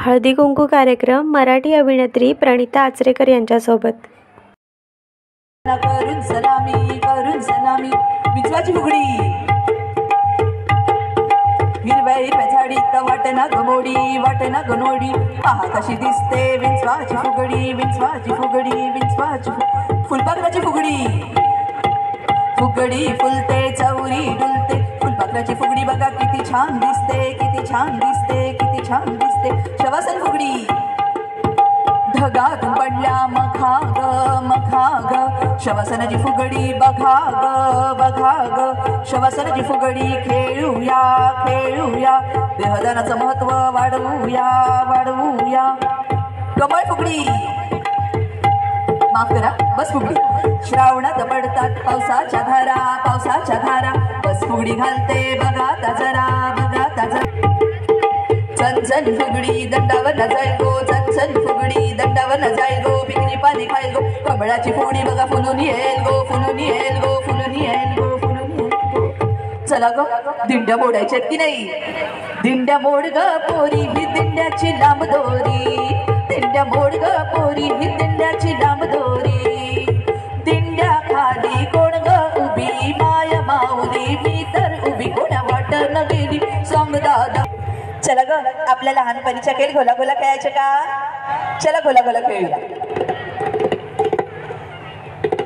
हळदी कुंकू कार्यक्रम मराठी अभिनेत्री प्रणिता आचरेकर यांच्यासोबत। करून सलामी विंचवाची फुगडी हिरव्या हिरव्या झाडीत वाटना गनोडी पहा कशी दिसते विंचवाची फुगडी फुलपाखराची फुगडी फुलते चौरी डुलते फुलपाखराची फुगडी बघा किती छान दिसते शवासन फुगडी ढगातून पडल्या मखाग शवासनाची फुगडी बघा ग शवासनाची फुगडी खेळूया देहदानाचं महत्व वाढवूया कमळ फुगडी माफ करा बस फुगडी श्रावणात पडतात पावसाच्या धारा बस फुगडी घालते बघा जरा चंचल फुगडी दंडावर न जाईल गो पिकनी पाणी खाईल गो कमळाची फुगडी बघा फुलून येईल गो चला ग दिंड्या मोडायच्या की नाही दिंड्या मोड ग पोरी ही दिंड्याची लांब दोरी दिंड्या खाली कोण ग उभी माया माऊली मी तर उभी कोणा वाट न गेली सांग दादा। चला ग आपल्या लहानपणीच्या खेळ घोला खेळायचे का चला घोला खेळूया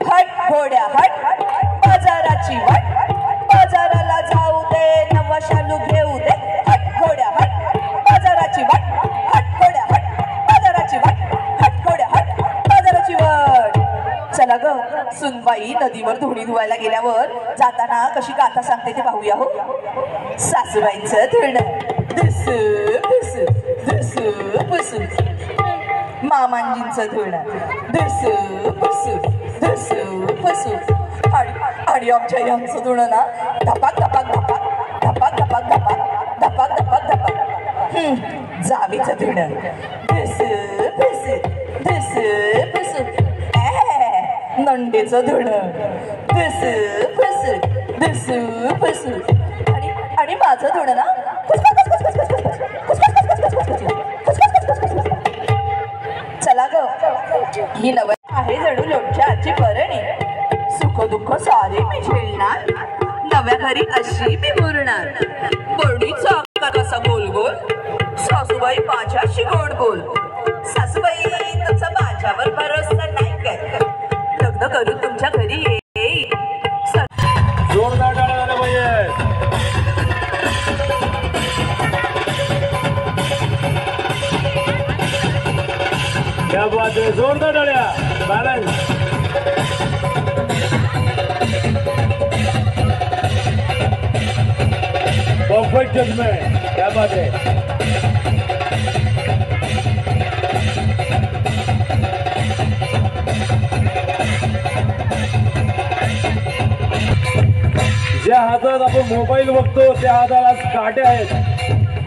हट घोड्या हट बाजाराची वाट बाजाराला जाऊ दे नवा शालू घेऊ दे हट घोड्या हट बाजाराची वाट हट घोड्या हट बाजाराची वाट चला ग सुनबाई नदीवर धुणी धुवायला गेल्यावर जाताना कशी गाथा सांगते ते पाहूया हो। सासूबाईंचं धुणं धुस मामांजींचं धुणं धुस आणि आमच्या यांचं धुणं ना धपाक जावीचं धुणं धुस नंडेचं धुणं धुस आणि माझं धुणं ना चला ग ही नवल आहे जणू लोणच्याची बरणी सुख दुःख सारे मी झेलणार नव्या घरी अशी मी मुरणार बरडीचा कसा गोल सासूबाई माझ्याशी गोड सासूबाई तुमचा माझ्यावर भरोसा नाही काय लग्न करून तुमच्या घरी येईल जोरदार टाळ्या झाल्या पाहिजे। क्या बात है जोरदार टाळ्या बैलेंस परफेक्ट जजमेंट क्या बात है। ज्या हातात आपण मोबाईल बघतो त्या हाताला काटे आहेत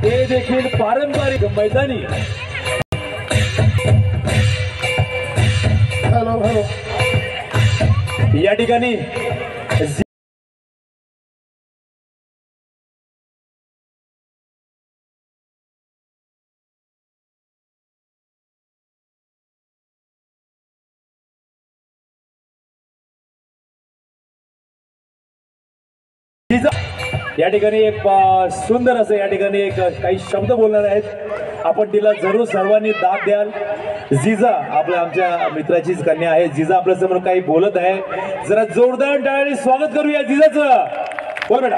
ते देखील पारंपरिक मैदानी हॅलो या ठिकाणी या ठिकाणी एक सुंदर असं या ठिकाणी एक काही शब्द बोलणार आहेत आपण तिला जरूर सर्वांनी दाद द्याल। जिजा आपल्या आमच्या मित्राचीच कन्या आहे जिजा आपल्या समोर काही बोलत आहे जरा जोरदार टाळ्यांनी स्वागत करूया जिजाचं बोल बेटा।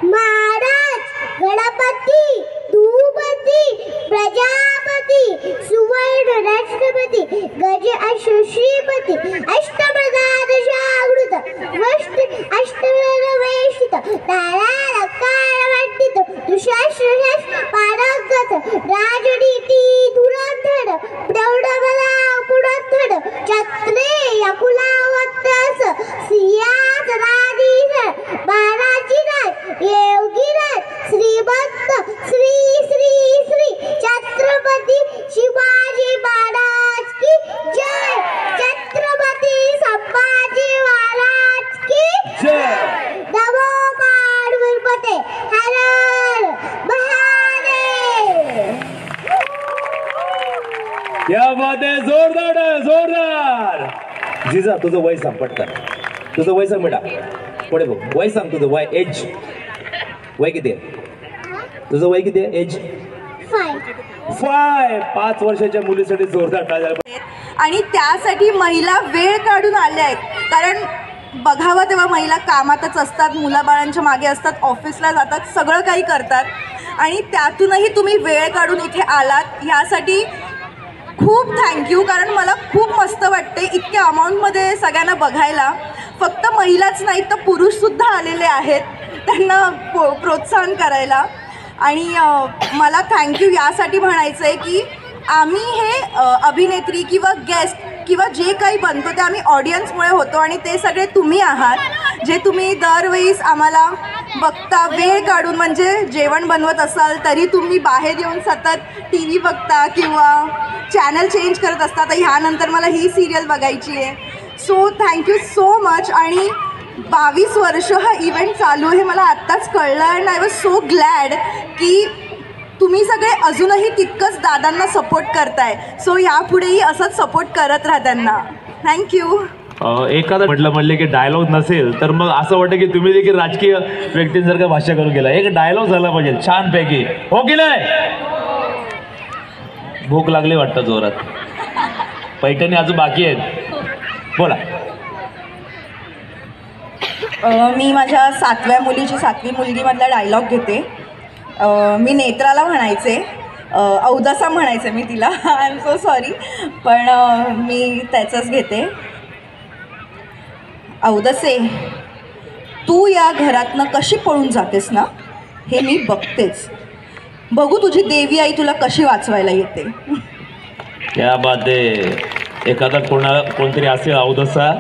महाराज गणपती धूपती प्रजापती सुवर्ण राष्ट्रपती गज अश्वश्रीपती अष्टप्रधादशावृत वष्ट अष्टवेशित नारायणकाळवंडित दुशाश्रशास पारंगत राजनीती धुरंधर प्रौढबला पुरंधर छत्रे अकुलावत्तस सियाज राधीधर महाराजीराज योगीराज श्रीमंत श्री श्री श्री छत्रपती शिवाजी महाराज की जय छत्रपती संभाजी महाराज की क्या बात आहे, जोरदार जोरदार. जिजा तुझं वय सांग पटकन, तुझं वय सांग बेटा, पुढे बघ वय सांग, तुझं वय एज वय किती आहे, तुझं वय किती आहे एज? 5 वर्षाच्या मुलीसाठी जोरदार टाळ्या. आणि त्यासाठी महिला वेळ काढून आल्या आहेत. कारण बघावं तेव्हा महिला कामातच असतात, मुलाबाळांच्या मागे असतात, ऑफिसला जातात, सगळं काही करतात आणि त्यातूनही तुम्ही वेळ काढून इथे आलात ह्यासाठी खूप थँक्यू. कारण मला खूप मस्त वाटते इतक्या अमाऊंटमध्ये सगळ्यांना बघायला. फक्त महिलाच नाही तर पुरुषसुद्धा आलेले आहेत त्यांना प्रोत्साहन करायला. आणि मला थँक्यू यासाठी म्हणायचं आहे की आम्ही हे अभिनेत्री किंवा गेस्ट किंवा जे काही बनतो ते आम्ही ऑडियन्समुळे होतो आणि ते सगळे तुम्ही आहात जे तुम्ही दरवेळीस आम्हाला बघता वेळ काढून. म्हणजे जेवण बनवत असाल तरी तुम्ही बाहेर येऊन सतत टी व्ही बघता किंवा चॅनल चेंज करत असता. तर ह्यानंतर मला ही सिरियल बघायची आहे. So thank you so much. आणि 22 वर्ष हा इव्हेंट चालू आहे मला आत्ताच कळलं. And I was so glad की तुम्ही सगळे अजूनही तितकंच दादांना सपोर्ट करताय. सो यापुढेही असंच सपोर्ट करत राहा त्यांना. थँक्यू. एखादा म्हटलं की डायलॉग नसेल तर मग असं वाटतं की तुम्ही देखील राजकीय व्यक्तींसारखं भाष्य करून गेला. एक डायलॉग झाला पाहिजे छानपैकी, हो की नाही? भूक लागली वाटतं जोरात. पैठणी अजून बाकी आहेत, बोला. मी माझ्या 7व्या मुलीची 7वी मुलगीमधला डायलॉग घेते. मी नेत्राला म्हणायचे, औदासा म्हणायचे मी तिला. आय एम सो सॉरी, पण मी त्याचंच घेते. औदसे, तू या घरातनं कशी पळून जातेस ना हे मी बघतेच. बघू तुझी देवी आई तुला कशी वाचवायला येते. क्या बात आहे. एखादा कोणतरी असेल औदसा